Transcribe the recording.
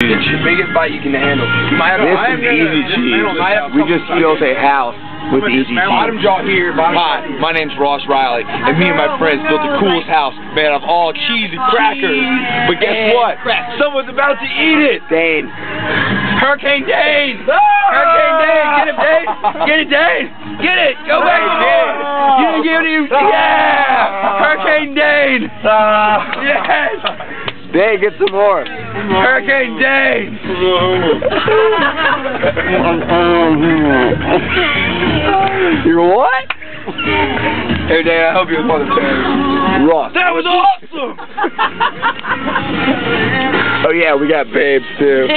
huge. The biggest bite you can handle. This is easy cheese. We just built a house with easy cheese. Bottom jaw here. Hi, my name's Ross Riley, and me and my friends built the coolest house made of all cheese and crackers. But guess what? Someone's about to eat it! Dane. Hurricane Dane! Hurricane Dane! Get it, Dane! Get it, Dane! Get it! Go back, Dane! You didn't give it to you! Yeah! Hurricane Dane! Yes! Dane, get some more. Hurricane Dane! You're what? Hey, Dane, I hope you're a mother fan. Ross. That was awesome! Oh yeah, we got babes too.